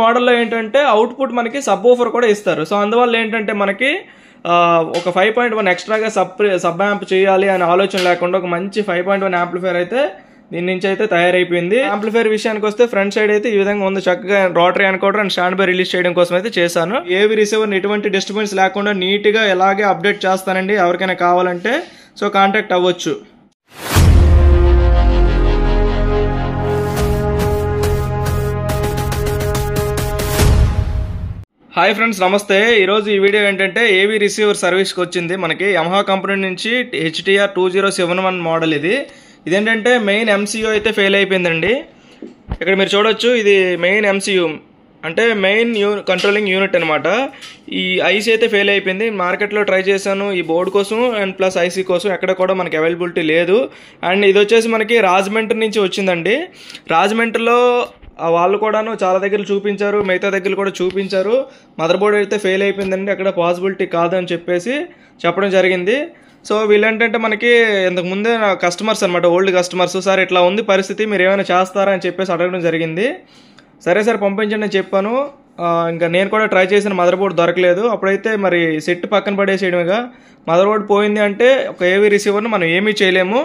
మోడల్లో ఏంటంటే అవుట్పుట్ మనకి సబ్ ఊఫర్ కూడా ఇస్తారు. సో అందువల్ల ఏంటంటే మనకి ఒక 5.1 ఎక్స్ట్రాగా సబ్ యాంప్ చేయాలి అనే ఆలోచన లేకుండా ఒక మంచి 5.1 యాంప్లిఫైర్ అయితే దీని నుంచి అయితే తయారైపోయింది. యాంప్లిఫైర్ విషయానికి వస్తే ఫ్రంట్ సైడ్ అయితే ఈ విధంగా ఉంది. చక్కగా rotary encoder and stand by release చేయడం కోసం అయితే చేశాను. ఏవి రిసీవర్ ఎటువంటి డిస్టర్బెన్స్ లేకుండా నీట్ గా ఎలాగే అప్డేట్ చేస్తానండి. ఎవరికైనా కావాలంటే సో కాంటాక్ట్ అవ్వచ్చు. హాయ్ ఫ్రెండ్స్, నమస్తే. ఈరోజు ఈ వీడియో ఏంటంటే ఏవి రిసీవర్ సర్వీస్కి వచ్చింది మనకి యమహా కంపెనీ నుంచి HTR 2071 మోడల్. ఇదేంటంటే మెయిన్ MCU అయితే ఫెయిల్ అయిపోయిందండి. ఇక్కడ మీరు చూడొచ్చు, ఇది మెయిన్ MCU అంటే మెయిన్ కంట్రోలింగ్ యూనిట్ అనమాట. ఈ ఐసీ అయితే ఫెయిల్ అయిపోయింది. మార్కెట్లో ట్రై చేశాను ఈ బోర్డు కోసం అండ్ ప్లస్ ఐసీ కోసం, ఎక్కడ కూడా మనకి అవైలబిలిటీ లేదు. అండ్ ఇది వచ్చేసి మనకి రాజమండ్రి నుంచి వచ్చిందండి. రాజమండ్రిలో వాళ్ళు కూడాను చాలా దగ్గర చూపించారు, మిగతా దగ్గర కూడా చూపించారు. మదర్ బోర్డ్ అయితే ఫెయిల్ అయిపోయిందండి, అక్కడ పాసిబిలిటీ కాదని చెప్పేసి చెప్పడం జరిగింది. సో వీళ్ళేంటంటే మనకి ఇంతకు ముందే కస్టమర్స్ అనమాట, ఓల్డ్ కస్టమర్స్. సార్ ఇట్లా ఉంది పరిస్థితి, మీరు ఏమైనా చేస్తారా అని చెప్పేసి అడగడం జరిగింది. సరే సార్ పంపించండి అని చెప్పాను. ఇంకా నేను కూడా ట్రై చేసిన మదర్ బోర్డ్ దొరకలేదు. అప్పుడైతే మరి సెట్ పక్కన పడేసేయడమేగా. మదర్ బోర్డ్ పోయింది అంటే ఒక ఏవీ రిసీవర్ని మనం ఏమీ చేయలేము.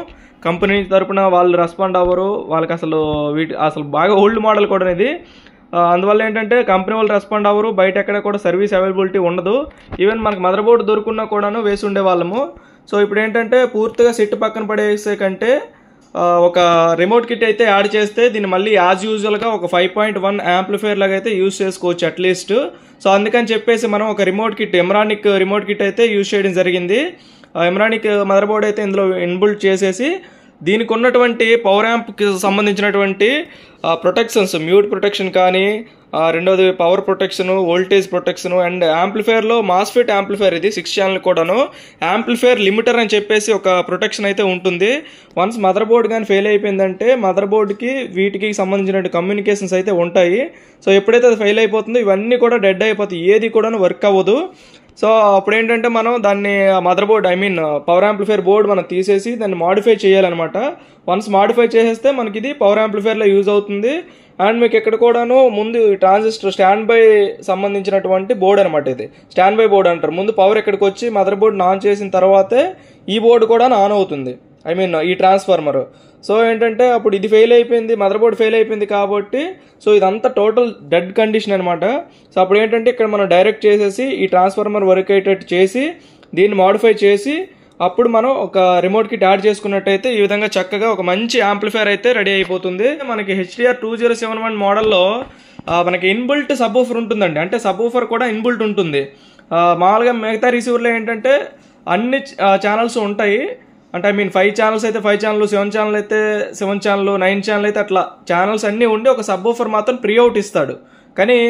కంపెనీ తరపున వాళ్ళు రెస్పాండ్ అవ్వరు, వాళ్ళకి అసలు బాగా ఓల్డ్ మోడల్ కూడా ఇది. అందువల్ల ఏంటంటే కంపెనీ వాళ్ళు రెస్పాండ్ అవ్వరు, బయట ఎక్కడ కూడా సర్వీస్ అవైలబిలిటీ ఉండదు. ఈవెన్ మనకి మదర్ బోర్డు దొరుకున్నా కూడాను వేసి ఉండేవాళ్ళము. సో ఇప్పుడు ఏంటంటే పూర్తిగా సెట్ పక్కన పడేసే కంటే ఒక రిమోట్ కిట్ అయితే యాడ్ చేస్తే దీన్ని మళ్ళీ యాజ్ యూజువల్గా ఒక 5.1 యాంప్లిఫైర్ లాగా అయితే యూజ్ చేసుకోవచ్చు అట్లీస్ట్. సో అందుకని చెప్పేసి మనం ఒక రిమోట్ కిట్, ఎమ్రానిక్ రిమోట్ కిట్ అయితే యూజ్ చేయడం జరిగింది. ఎమ్రానిక్ మదర్ బోర్డ్ అయితే ఇందులో ఇన్బుల్ట్ చేసేసి దీనికి ఉన్నటువంటి పవర్ యాంప్కి సంబంధించినటువంటి ప్రొటెక్షన్స్, మ్యూట్ ప్రొటెక్షన్ కానీ, రెండోది power protection, voltage protection and యాంప్లిఫైర్లో మాస్ఫెట్ యాంప్లిఫైర్ ఇది 6 ఛానల్ కూడాను యాంప్లిఫైర్ లిమిటర్ అని చెప్పేసి ఒక ప్రొటెక్షన్ అయితే ఉంటుంది. వన్స్ మదర్ బోర్డ్ కానీ ఫెయిల్ అయిపోయిందంటే మదర్ బోర్డ్కి వీటికి సంబంధించిన కమ్యూనికేషన్స్ అయితే ఉంటాయి. సో ఎప్పుడైతే అది ఫెయిల్ అయిపోతుందో ఇవన్నీ కూడా డెడ్ అయిపోతాయి, ఏది కూడా వర్క్ అవ్వదు. సో అప్పుడు ఏంటంటే మనం దాన్ని mother board power amplifier board మనం తీసేసి దాన్ని మాడిఫై చేయాలన్నమాట. వన్స్ మాడిఫై చేసేస్తే మనకి ఇది పవర్ యాంప్లిఫైర్లో యూజ్ అవుతుంది. అండ్ మీకు ఇక్కడ కూడాను ముందు ట్రాన్సిస్టర్ స్టాండ్ బై సంబంధించినటువంటి బోర్డ్ అనమాట. ఇది స్టాండ్ బై బోర్డ్ అంటారు. ముందు పవర్ ఇక్కడికి వచ్చి మదర్ బోర్డ్ ఆన్ చేసిన తర్వాతే ఈ బోర్డు కూడా ఆన్ అవుతుంది, ఈ ట్రాన్స్ఫార్మర్. సో ఏంటంటే అప్పుడు ఇది ఫెయిల్ అయిపోయింది, మదర్ బోర్డ్ ఫెయిల్ అయిపోయింది కాబట్టి సో ఇదంతా టోటల్ డెడ్ కండిషన్ అనమాట. సో అప్పుడు ఏంటంటే ఇక్కడ మనం డైరెక్ట్ చేసేసి ఈ ట్రాన్స్ఫార్మర్ వర్క్ అయ్యేటట్టు చేసి దీన్ని మాడిఫై చేసి అప్పుడు మనం ఒక రిమోట్ కిట్ యాడ్ చేసుకున్నట్టయితే ఈ విధంగా చక్కగా ఒక మంచి యాంప్లిఫైర్ అయితే రెడీ అయిపోతుంది. మనకి HTR 2071 మోడల్లో మనకి ఇన్బుల్ట్ సబ్ ఊఫర్ ఉంటుందండి. అంటే సబ్ ఊఫర్ కూడా ఇన్బుల్ట్ ఉంటుంది. మామూలుగా మిగతా రిసీవర్లో ఏంటంటే అన్ని ఛానల్స్ ఉంటాయి. అంటే 5 ఛానల్స్ అయితే 5 ఛానల్, 7 ఛానల్ అయితే 7 ఛానల్, 9 ఛానల్ అయితే అట్లా ఛానల్స్ అన్నీ ఉండి ఒక సబ్ ఊఫర్ మాత్రం ప్రీ అవుట్ ఇస్తాడు. కానీ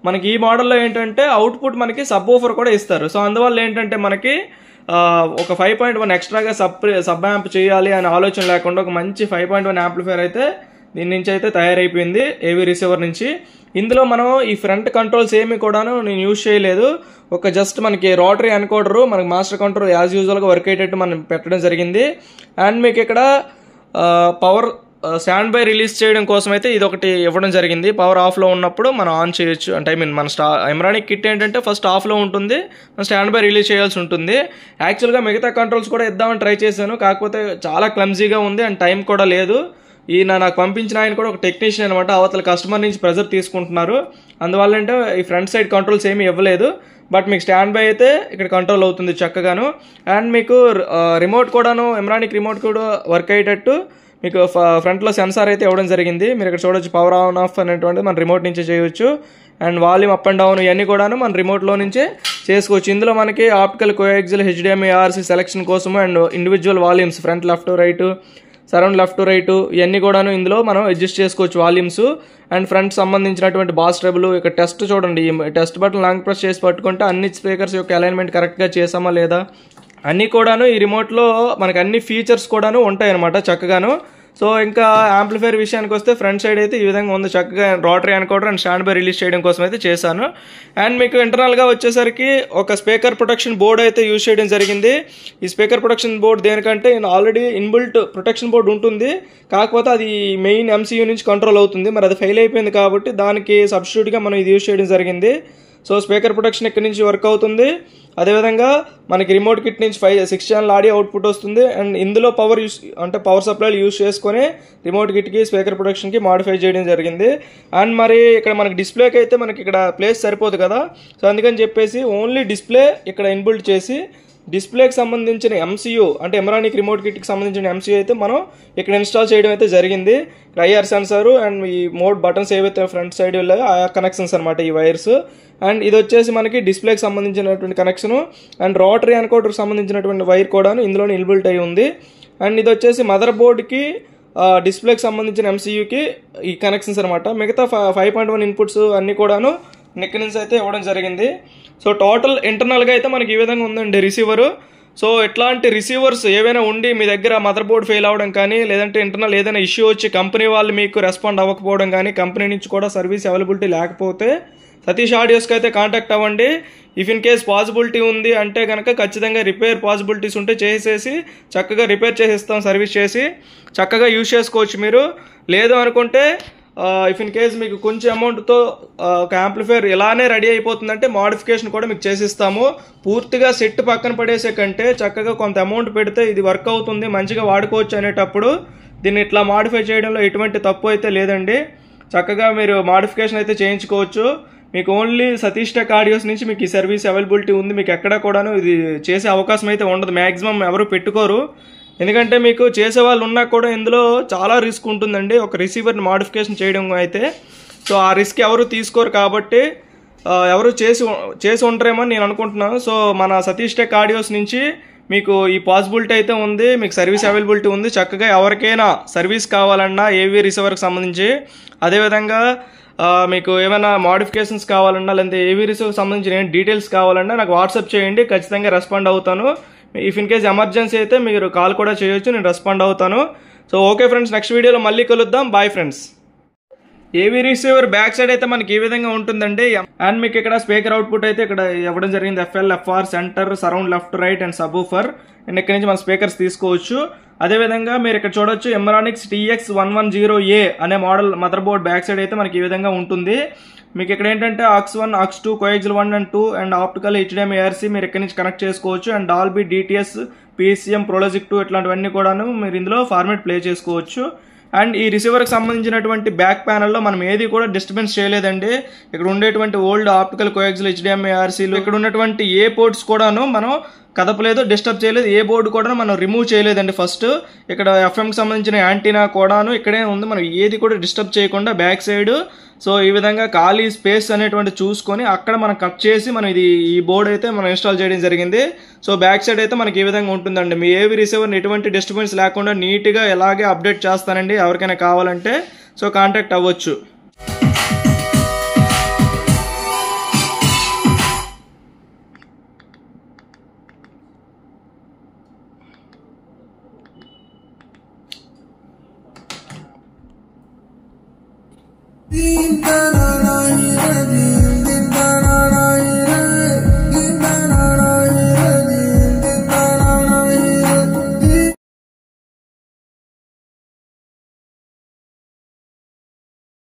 మనకి ఈ మోడల్లో ఏంటంటే అవుట్పుట్ మనకి సబ్ ఊఫర్ కూడా ఇస్తారు. సో అందువల్ల ఏంటంటే మనకి ఒక 5.1 ఎక్స్ట్రాగా సబ్ యాంప్ చేయాలి అనే ఆలోచన లేకుండా ఒక మంచి 5.1 యాంప్లిఫైర్ అయితే దీని నుంచి అయితే తయారైపోయింది ఏవీ రిసీవర్ నుంచి. ఇందులో మనం ఈ ఫ్రంట్ కంట్రోల్స్ ఏమి కూడాను నేను యూజ్ చేయలేదు. ఒక జస్ట్ మనకి రోటరీ ఎన్కోడరు, మనకి మాస్టర్ కంట్రోల్ యాజ్ యూజువల్గా వర్క్ అయ్యేటట్టు మనం పెట్టడం జరిగింది. అండ్ మీకు ఇక్కడ పవర్ స్టాండ్ బై రిలీజ్ చేయడం కోసం అయితే ఇది ఒకటి ఇవ్వడం జరిగింది. పవర్ ఆఫ్లో ఉన్నప్పుడు మనం ఆన్ చేయొచ్చు. అంటే మన ఎమ్రానిక్ కిట్ ఏంటంటే ఫస్ట్ ఆఫ్లో ఉంటుంది, మనం స్టాండ్ బై రిలీజ్ చేయాల్సి ఉంటుంది. యాక్చువల్గా మిగతా కంట్రోల్స్ కూడా ఇద్దామని ట్రై చేశాను, కాకపోతే చాలా క్లమ్జీగా ఉంది అండ్ టైం కూడా లేదు. నాకు పంపించిన ఆయన కూడా ఒక టెక్నీషియన్ అనమాట, అవతల కస్టమర్ నుంచి ప్రెజర్ తీసుకుంటున్నారు. అందువల్ల అంటే ఈ ఫ్రంట్ సైడ్ కంట్రోల్స్ ఏమీ ఇవ్వలేదు. బట్ మీకు స్టాండ్ బై అయితే ఇక్కడ కంట్రోల్ అవుతుంది చక్కగాను. అండ్ మీకు రిమోట్ కూడాను ఎమ్రానిక్ రిమోట్ కూడా వర్క్ అయ్యేటట్టు మీకు ఫ్రంట్లో సెన్సార్ అయితే ఇవ్వడం జరిగింది. మీరు ఇక్కడ చూడొచ్చు, పవర్ ఆన్ ఆఫ్ అనేటువంటిది మన రిమోట్ నుంచే చేయొచ్చు. And volume up and down ఇవన్నీ కూడాను మన రిమోట్లో నుంచే చేసుకోవచ్చు. ఇందులో మనకి optical coaxial HDMI RC selection కోసము and individual volumes front left right, surround left right ఇవన్నీ కూడాను ఇందులో మనం అడ్జస్ట్ చేసుకోవచ్చు వాల్యూమ్స్. అండ్ ఫ్రంట్ సంబంధించినటువంటి బాస్ ట్రబుల్, ఇక్కడ టెస్ట్ చూడండి, ఈ టెస్ట్ బటన్ లాంగ్ ప్రెస్ చేసి పట్టుకుంటే అన్ని స్పీకర్స్ యొక్క అలైన్మెంట్ కరెక్ట్గా చేసామా లేదా అన్నీ కూడాను ఈ రిమోట్లో మనకి అన్ని ఫీచర్స్ కూడాను ఉంటాయి అనమాట చక్కగాను. సో ఇంకా యాంప్లిఫైర్ విషయానికి వస్తే ఫ్రంట్ సైడ్ అయితే ఈ విధంగా ఉంది, చక్కగా rotary encoder and stand by release చేయడం కోసం అయితే చేశాను. అండ్ మీకు ఇంటర్నల్గా వచ్చేసరికి ఒక స్పీకర్ ప్రొటెక్షన్ బోర్డ్ అయితే యూజ్ చేయడం జరిగింది. ఈ స్పీకర్ ప్రొటెక్షన్ బోర్డ్ దేనికంటే ఆల్రెడీ ఇన్బిల్ట్ ప్రొటెక్షన్ బోర్డ్ ఉంటుంది, కాకపోతే అది మెయిన్ ఎంసీయూ నుంచి కంట్రోల్ అవుతుంది. మరి అది ఫెయిల్ అయిపోయింది కాబట్టి దానికి సబ్స్టిట్యూట్గా మనం ఇది యూజ్ చేయడం జరిగింది. సో స్పీకర్ ప్రొటెక్షన్ ఇక్కడి నుంచి వర్క్ అవుతుంది. అదేవిధంగా మనకి రిమోట్ కిట్ నుంచి 6 ఛానల్ ఆడియో అవుట్పుట్ వస్తుంది. అండ్ ఇందులో పవర్ సప్లైలు యూజ్ చేసుకొని రిమోట్ కిట్కి స్పీకర్ ప్రొటెక్షన్కి మాడిఫై చేయడం జరిగింది. అండ్ మరి ఇక్కడ మనకి డిస్ప్లేకి అయితే మనకి ఇక్కడ ప్లేస్ సరిపోదు కదా, సో అందుకని చెప్పేసి ఓన్లీ డిస్ప్లే ఇక్కడ ఇన్బిల్ట్ చేసి డిస్ప్లేకి సంబంధించిన ఎంసీయూ అంటే ఎమరానిక్ రిమోట్ కిట్కి సంబంధించిన ఎంసీయూ అయితే మనం ఇక్కడ ఇన్స్టాల్ చేయడం అయితే జరిగింది. ఐఆర్ సెన్సారు అండ్ ఈ మోడ్ బటన్స్ ఏవైతే ఫ్రంట్ సైడ్ వెళ్ళాయో ఆ కనెక్షన్స్ అనమాట ఈ వైర్స్. అండ్ ఇది వచ్చేసి మనకి డిస్ప్లేకి సంబంధించినటువంటి కనెక్షను అండ్ రోటరీ ఎన్కోడర్కి సంబంధించినటువంటి వైర్ కూడా ఇందులోనే ఇన్బిల్ట్ అయి ఉంది. అండ్ ఇది వచ్చేసి మదర్ బోర్డ్కి డిస్ప్లేకి సంబంధించిన ఎంసీయూకి ఈ కనెక్షన్స్ అనమాట. మిగతా 5.1 ఇన్పుట్స్ అన్నీ కూడాను నెక్ అయితే ఇవ్వడం జరిగింది. సో టోటల్ ఇంటర్నల్గా అయితే మనకి ఈ విధంగా ఉందండి రిసీవరు. సో ఇట్లాంటి రిసీవర్స్ ఏవైనా ఉండి మీ దగ్గర మదర్ బోర్డ్ ఫెయిల్ అవ్వడం కానీ, లేదంటే ఇంటర్నల్ ఏదైనా ఇష్యూ వచ్చి కంపెనీ వాళ్ళు మీకు రెస్పాండ్ అవ్వకపోవడం కానీ, కంపెనీ నుంచి కూడా సర్వీస్ అవైలబిలిటీ లేకపోతే సతీష్ ఆడియోస్కి అయితే కాంటాక్ట్ అవ్వండి. ఇఫ్ ఇన్ కేస్ పాసిబిలిటీ ఉంది అంటే కనుక ఖచ్చితంగా రిపేర్ పాసిబిలిటీస్ ఉంటే చేసేసి చక్కగా రిపేర్ చేసిస్తాం, సర్వీస్ చేసి చక్కగా యూజ్ చేసుకోవచ్చు మీరు. లేదు అనుకుంటే ఇఫ్ ఇన్ కేస్ మీకు కొంచెం అమౌంట్తో ఒక యాంప్లిఫైర్ ఇలానే రెడీ అయిపోతుందంటే మోడిఫికేషన్ కూడా మీకు చేసిస్తాము. పూర్తిగా సెట్ పక్కన పడేసే కంటే చక్కగా కొంత అమౌంట్ పెడితే ఇది వర్క్ అవుతుంది, మంచిగా వాడుకోవచ్చు అనేటప్పుడు దీన్ని ఇట్లా మాడిఫై చేయడంలో ఎటువంటి తప్పు అయితే లేదండి. చక్కగా మీరు మాడిఫికేషన్ అయితే చేయించుకోవచ్చు. మీకు ఓన్లీ సతీష్ టెక్ ఆడియోస్ నుంచి మీకు ఈ సర్వీస్ అవైలబిలిటీ ఉంది. మీకు ఎక్కడ కూడాను ఇది చేసే అవకాశం అయితే ఉండదు, మ్యాక్సిమం ఎవరు పెట్టుకోరు. ఎందుకంటే మీకు చేసే వాళ్ళు ఉన్నా కూడా ఇందులో చాలా రిస్క్ ఉంటుందండి ఒక రిసీవర్ని మాడిఫికేషన్ చేయడం అయితే. సో ఆ రిస్క్ ఎవరు తీసుకోరు కాబట్టి ఎవరు చేసి ఉంటారేమో నేను అనుకుంటున్నాను. సో మన సతీష్ టెక్ ఆడియోస్ నుంచి మీకు ఈ పాసిబిలిటీ అయితే ఉంది, మీకు సర్వీస్ అవైలబిలిటీ ఉంది. చక్కగా ఎవరికైనా సర్వీస్ కావాలన్నా ఏవీ రిసీవర్కి సంబంధించి, అదేవిధంగా మీకు ఏమైనా మోడిఫికేషన్స్ కావాలన్నా లేదంటే ఏవీ రిసీవర్కి సంబంధించిన డీటెయిల్స్ కావాలన్నా నాకు వాట్సాప్ చేయండి, ఖచ్చితంగా రెస్పాండ్ అవుతాను. ఇఫ్ ఇన్ కేస్ ఎమర్జెన్సీ అయితే మీరు కాల్ కూడా చేయొచ్చు, నేను రెస్పాండ్ అవుతాను. సో ఓకే ఫ్రెండ్స్, నెక్స్ట్ వీడియోలో మళ్ళీ కలుద్దాం. Bye friends. AV receiver back side అయితే మనకి ఈ విధంగా ఉంటుందండి. అండ్ మీకు ఇక్కడ స్పీకర్ అవుట్పుట్ అయితే ఇక్కడ ఇవ్వడం జరిగింది, FL, FR, centre, surround, left, right and subwoofer. And ఇక్కడ నుంచి మన స్పీకర్స్ తీసుకోవచ్చు. అదేవిధంగా మీరు ఇక్కడ చూడొచ్చు ఎమరానిక్స్ TX110A అనే model mother board back side అయితే మనకి ఈ విధంగా ఉంటుంది. మీకు ఇక్కడ ఏంటంటే AUX1, AUX2, coaxial 1 and 2 and optical HDMI ARC మీరు ఇక్కడ నుంచి కనెక్ట్ చేసుకోవచ్చు. అండ్ డాల్బీ, DTS, PCM, ప్రోలోజిక్ 2 ఇట్లాంటివన్నీ కూడాను మీరు ఇందులో ఫార్మేట్ ప్లే చేసుకోవచ్చు. అండ్ ఈ రిసీవర్కి సంబంధించినటువంటి బ్యాక్ ప్యానల్లో మనం ఏది కూడా డిస్టర్బెన్స్ చేయలేదండి. ఇక్కడ ఉండేటువంటి ఓల్డ్ ఆప్టికల్ కోయాక్సిల్ HDMI ARCలు, ఇక్కడ ఉన్నటువంటి ఏ పోర్ట్స్ కూడాను మనం కదపలేదు, డిస్టర్బ్ చేయలేదు. ఏ బోర్డు కూడా మనం రిమూవ్ చేయలేదండి. ఫస్ట్ ఇక్కడ ఎఫ్ఎంకి సంబంధించిన యాంటీనా కూడాను ఇక్కడే ఉంది, మనం ఏది కూడా డిస్టర్బ్ చేయకుండా బ్యాక్ సైడ్. సో ఈ విధంగా ఖాళీ స్పేస్ అనేటువంటి చూసుకొని అక్కడ మనం కట్ చేసి మనం ఈ బోర్డు అయితే మనం ఇన్స్టాల్ చేయడం జరిగింది. సో బ్యాక్ సైడ్ అయితే మనకి ఈ విధంగా ఉంటుందండి. మీ ఏవి రిసీవర్ని ఎటువంటి డిస్టర్బెన్స్ లేకుండా నీట్గా ఎలాగే అప్డేట్ చేస్తానండి. ఎవరికైనా కావాలంటే సో కాంటాక్ట్ అవ్వచ్చు. Bye.